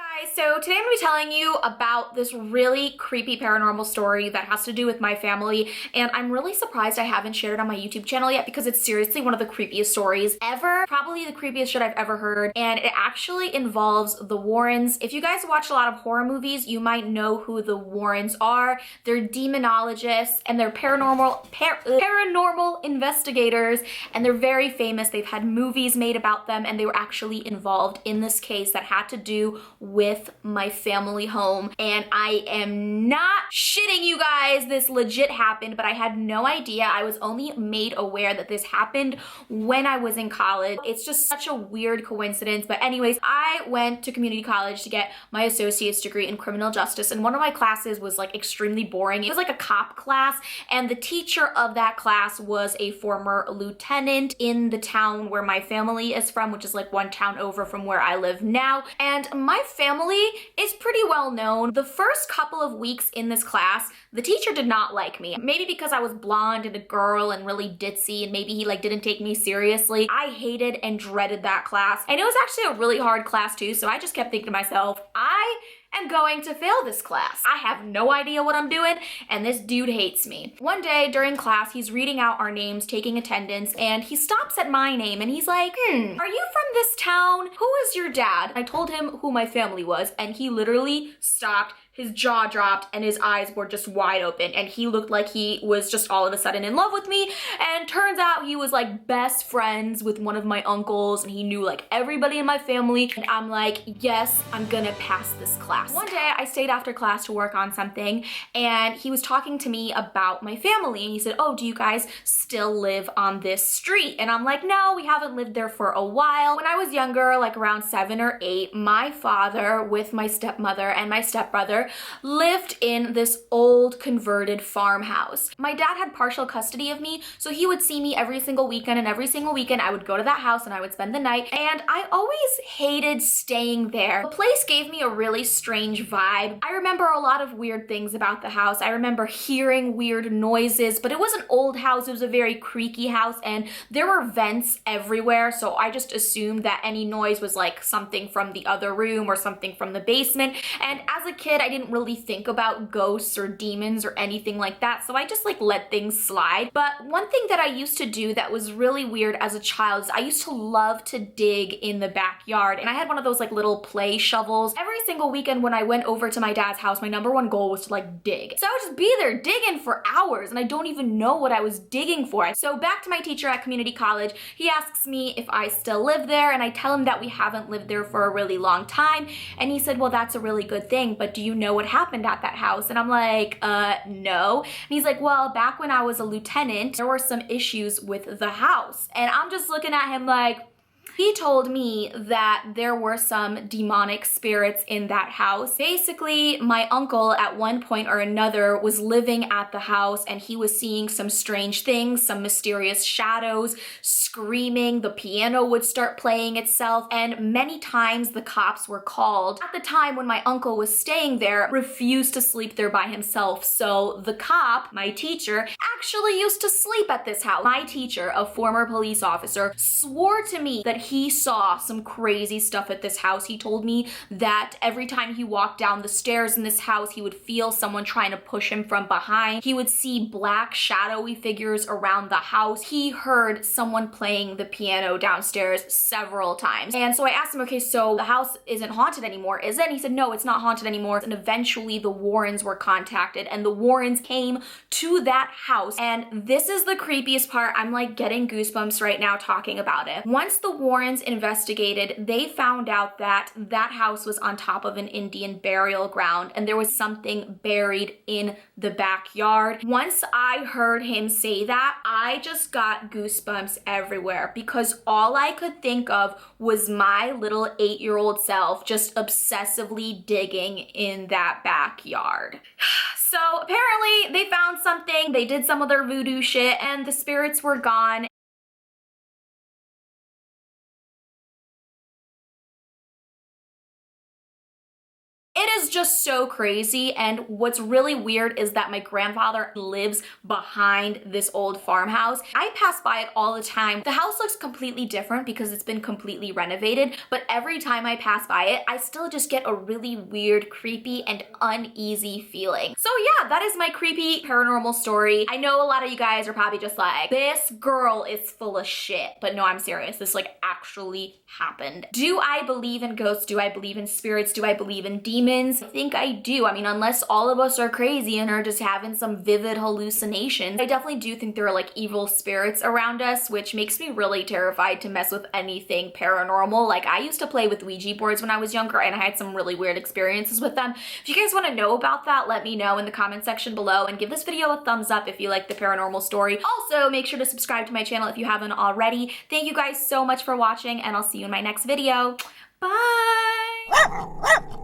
Guys, so today I'm going to be telling you about this really creepy paranormal story that has to do with my family, and I'm really surprised I haven't shared it on my YouTube channel yet because it's seriously one of the creepiest stories ever, probably the creepiest shit I've ever heard, and it actually involves the Warrens. If you guys watch a lot of horror movies, you might know who the Warrens are. They're demonologists and they're paranormal investigators, and they're very famous. They've had movies made about them, and they were actually involved in this case that had to do with my family home. And I am not shitting you guys, this legit happened, but I had no idea. I was only made aware that this happened when I was in college. It's just such a weird coincidence. But anyways, I went to community college to get my associate's degree in criminal justice, and one of my classes was like extremely boring. It was like a cop class, and the teacher of that class was a former lieutenant in the town where my family is from, which is like one town over from where I live now. And my family is pretty well known. The first couple of weeks in this class, the teacher did not like me. Maybe because I was blonde and a girl and really ditzy, and maybe he like didn't take me seriously. I hated and dreaded that class. And it was actually a really hard class too, so I just kept thinking to myself, I am going to fail this class. I have no idea what I'm doing, and this dude hates me. One day during class, he's reading out our names, taking attendance, and he stops at my name and he's like, are you from this town? Who is your dad? I told him who my family was, and he literally stopped. His jaw dropped and his eyes were just wide open, and he looked like he was just all of a sudden in love with me. And turns out he was like best friends with one of my uncles, and he knew like everybody in my family. And I'm like, yes, I'm gonna pass this class. One day I stayed after class to work on something, and he was talking to me about my family, and he said, oh, do you guys still live on this street? And I'm like, no, we haven't lived there for a while. When I was younger, like around 7 or 8, my father with my stepmother and my stepbrother lived in this old converted farmhouse. My dad had partial custody of me, so he would see me every single weekend, and every single weekend I would go to that house and I would spend the night, and I always hated staying there. The place gave me a really strange vibe. I remember a lot of weird things about the house. I remember hearing weird noises, but it was an old house. It was a very creaky house, and there were vents everywhere, so I just assumed that any noise was like something from the other room or something from the basement. And as a kid, I didn't really think about ghosts or demons or anything like that, so I just like let things slide. But one thing that I used to do that was really weird as a child is I used to love to dig in the backyard, and I had one of those like little play shovels. Every single weekend when I went over to my dad's house, my number one goal was to like dig. So I would just be there digging for hours, and I don't even know what I was digging for. So back to my teacher at community college, he asks me if I still live there, and I tell him that we haven't lived there for a really long time, and he said, well, that's a really good thing, but do you know what happened at that house? And I'm like, no. And he's like, well, back when I was a lieutenant, there were some issues with the house. And I'm just looking at him like, he told me that there were some demonic spirits in that house. Basically, my uncle at one point or another was living at the house, and he was seeing some strange things, some mysterious shadows, screaming. The piano would start playing itself, and many times the cops were called. At the time when my uncle was staying there, refused to sleep there by himself. So the cop, my teacher, actually used to sleep at this house. My teacher, a former police officer, swore to me that he saw some crazy stuff at this house. He told me that every time he walked down the stairs in this house, he would feel someone trying to push him from behind. He would see black shadowy figures around the house. He heard someone playing the piano downstairs several times. And so I asked him, okay, so the house isn't haunted anymore, is it? And he said, no, it's not haunted anymore. And eventually the Warrens were contacted, and the Warrens came to that house. And this is the creepiest part. I'm like getting goosebumps right now talking about it. Once the Warrens investigated, they found out that that house was on top of an Indian burial ground, and there was something buried in the backyard. Once I heard him say that, I just got goosebumps everywhere, because all I could think of was my little 8-year-old self just obsessively digging in that backyard. So apparently they found something, they did some of their voodoo shit, and the spirits were gone. It is just so crazy, and what's really weird is that my grandfather lives behind this old farmhouse. I pass by it all the time. The house looks completely different because it's been completely renovated, but every time I pass by it, I still just get a really weird, creepy, and uneasy feeling. So yeah, that is my creepy paranormal story. I know a lot of you guys are probably just like, this girl is full of shit, but no, I'm serious. This like actually happened. Do I believe in ghosts? Do I believe in spirits? Do I believe in demons? I think I do. I mean, unless all of us are crazy and are just having some vivid hallucinations, I definitely do think there are like evil spirits around us, which makes me really terrified to mess with anything paranormal. Like, I used to play with Ouija boards when I was younger, and I had some really weird experiences with them. If you guys want to know about that, let me know in the comment section below, and give this video a thumbs up if you like the paranormal story. Also, make sure to subscribe to my channel if you haven't already. Thank you guys so much for watching, and I'll see you in my next video. Bye!